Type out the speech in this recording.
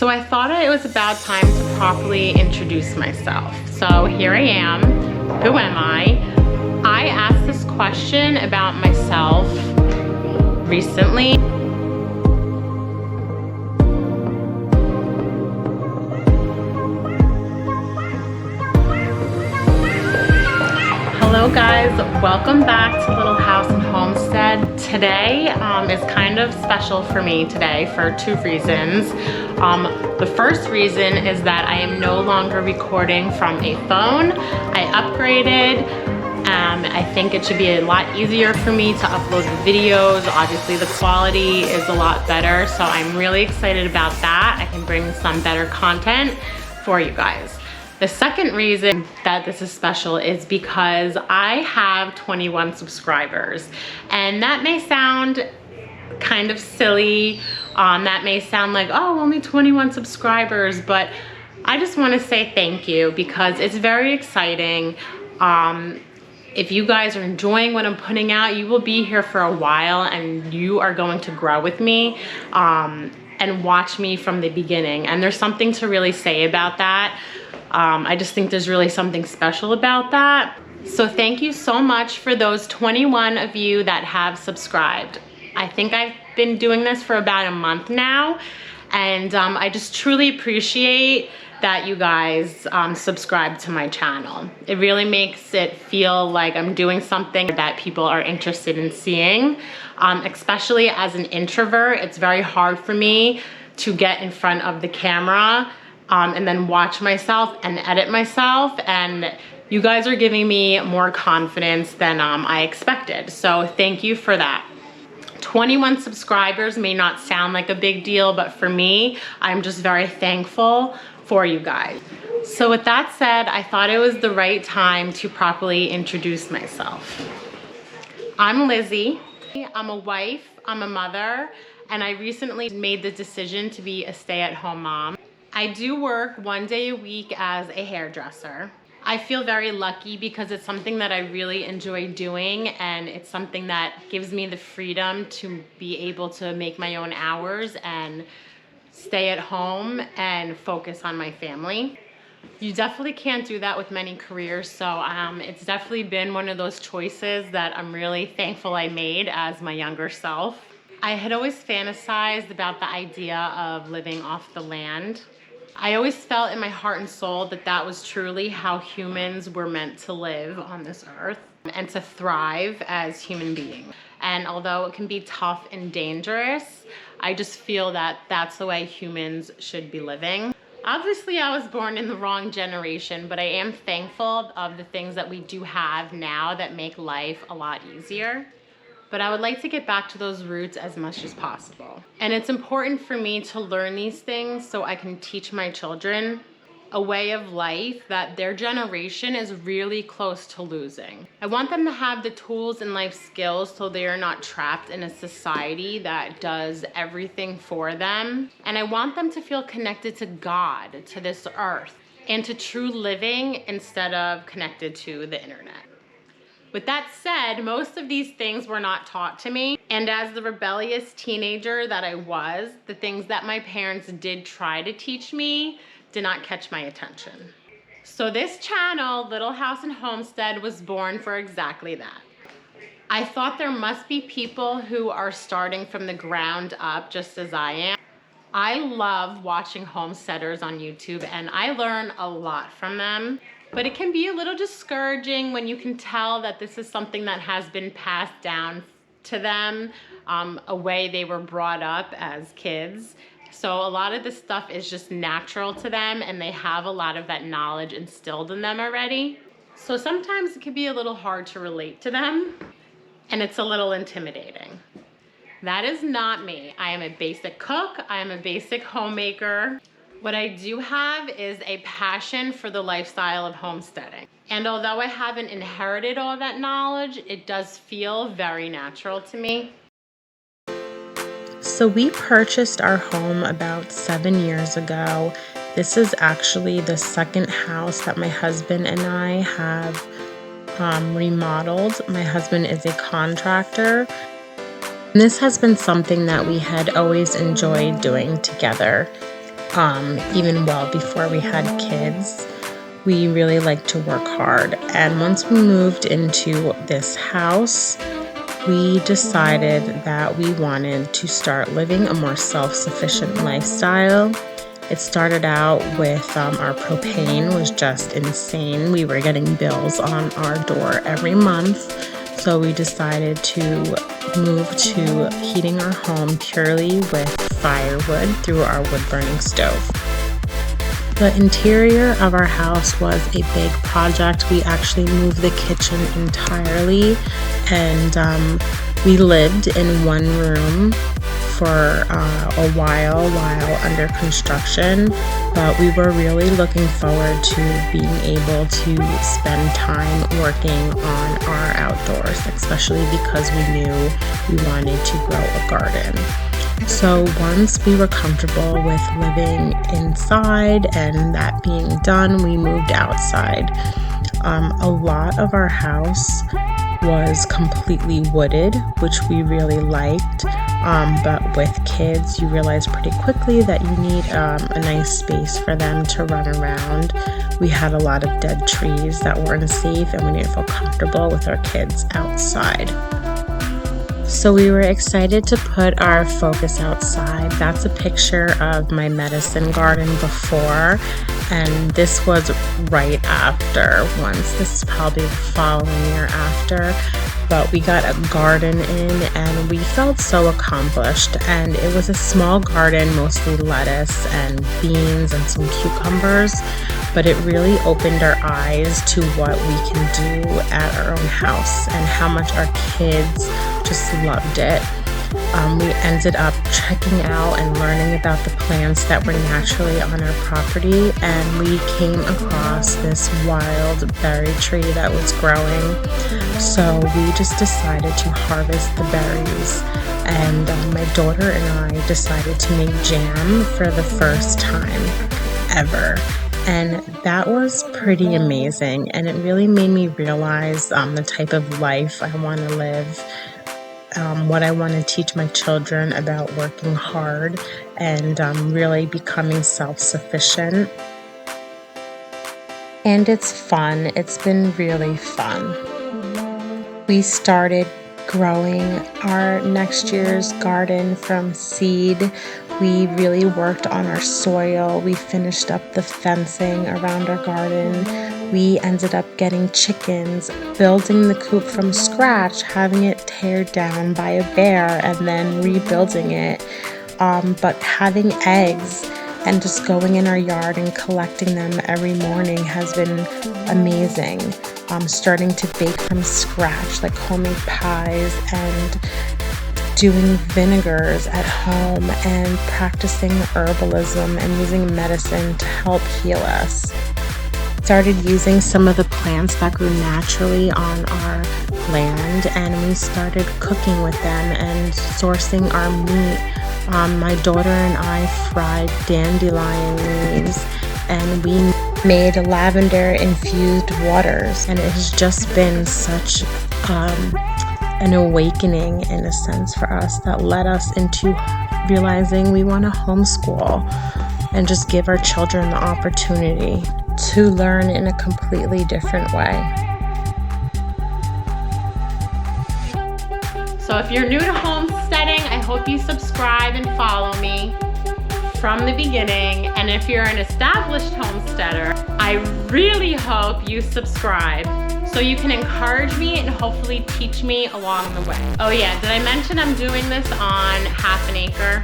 So I thought it was about time to properly introduce myself. So here I am. Who am I? I asked this question about myself recently. Hello guys, welcome back to Little House and Homestead. Today is kind of special for me today for two reasons. The first reason is that I am no longer recording from a phone. I upgraded. I think it should be a lot easier for me to upload the videos. Obviously the quality is a lot better, so I'm really excited about that. I can bring some better content for you guys. The second reason that this is special is because I have 21 subscribers, and that may sound kind of silly. That may sound like, oh, only 21 subscribers, but I just want to say thank you because it's very exciting. If you guys are enjoying what I'm putting out, you will be here for a while and you are going to grow with me and watch me from the beginning. And there's something to really say about that. I just think there's really something special about that. So thank you so much for those 21 of you that have subscribed. I think I've been doing this for about a month now, and I just truly appreciate that you guys subscribe to my channel. It really makes it feel like I'm doing something that people are interested in seeing. Especially as an introvert, it's very hard for me to get in front of the camera and then watch myself and edit myself, and you guys are giving me more confidence than I expected. So thank you for that. 21 subscribers may not sound like a big deal, but for me, I'm just very thankful for you guys. So with that said, I thought it was the right time to properly introduce myself. I'm Lizzie. I'm a wife, I'm a mother, and I recently made the decision to be a stay-at-home mom. I do work one day a week as a hairdresser. I feel very lucky because it's something that I really enjoy doing, and it's something that gives me the freedom to be able to make my own hours and stay at home and focus on my family. You definitely can't do that with many careers, so it's definitely been one of those choices that I'm really thankful I made as my younger self. I had always fantasized about the idea of living off the land. I always felt in my heart and soul that that was truly how humans were meant to live on this earth and to thrive as human beings. And although it can be tough and dangerous, I just feel that that's the way humans should be living. Obviously, I was born in the wrong generation, but I am thankful of the things that we do have now that make life a lot easier. But I would like to get back to those roots as much as possible. And it's important for me to learn these things so I can teach my children a way of life that their generation is really close to losing. I want them to have the tools and life skills so they are not trapped in a society that does everything for them. And I want them to feel connected to God, to this earth, and to true living instead of connected to the internet. With that said, most of these things were not taught to me. And as the rebellious teenager that I was, the things that my parents did try to teach me did not catch my attention. So this channel, Little House and Homestead, was born for exactly that. I thought there must be people who are starting from the ground up just as I am. I love watching homesteaders on YouTube, and I learn a lot from them. But it can be a little discouraging when you can tell that this is something that has been passed down to them, a way they were brought up as kids. So a lot of this stuff is just natural to them, and they have a lot of that knowledge instilled in them already. So sometimes it can be a little hard to relate to them, and it's a little intimidating. That is not me. I am a basic cook. I am a basic homemaker. What I do have is a passion for the lifestyle of homesteading. And although I haven't inherited all that knowledge, it does feel very natural to me. So we purchased our home about 7 years ago. This is actually the second house that my husband and I have remodeled. My husband is a contractor. This has been something that we had always enjoyed doing together. even well before we had kids. We really like to work hard. And once we moved into this house, we decided that we wanted to start living a more self-sufficient lifestyle. It started out with our propane was just insane. We were getting bills on our door every month. So we decided to move to heating our home purely with firewood through our wood-burning stove. The interior of our house was a big project. We actually moved the kitchen entirely, and we lived in one room for a while under construction, but we were really looking forward to being able to spend time working on our outdoors, especially because we knew we wanted to grow a garden. So once we were comfortable with living inside and that being done, we moved outside. A lot of our house was completely wooded, which we really liked. But with kids, you realize pretty quickly that you need a nice space for them to run around. We had a lot of dead trees that weren't safe, and we didn't feel comfortable with our kids outside. So we were excited to put our focus outside. That's a picture of my medicine garden before, and this was right after. This is probably the following year after. But we got a garden in and we felt so accomplished, and it was a small garden, mostly lettuce and beans and some cucumbers, but it really opened our eyes to what we can do at our own house and how much our kids just loved it. We ended up checking out and learning about the plants that were naturally on our property, and we came across this wild berry tree that was growing. So we just decided to harvest the berries, and my daughter and I decided to make jam for the first time ever. And that was pretty amazing, and it really made me realize the type of life I want to live. What I want to teach my children about working hard and really becoming self-sufficient. And it's fun. It's been really fun. We started growing our next year's garden from seed. We really worked on our soil. We finished up the fencing around our garden. We ended up getting chickens, building the coop from scratch, having it teared down by a bear, and then rebuilding it. But having eggs and just going in our yard and collecting them every morning has been amazing. Starting to bake from scratch, like homemade pies, and doing vinegars at home, and practicing herbalism and using medicine to help heal us. Started using some of the plants that grew naturally on our land, and we started cooking with them and sourcing our meat. My daughter and I fried dandelion leaves, and we made lavender infused waters, and it has just been such an awakening in a sense for us that led us into realizing we want to homeschool and just give our children the opportunity to learn in a completely different way. So if you're new to homesteading, I hope you subscribe and follow me from the beginning. And if you're an established homesteader, I really hope you subscribe so you can encourage me and hopefully teach me along the way. Oh yeah, did I mention I'm doing this on half an acre?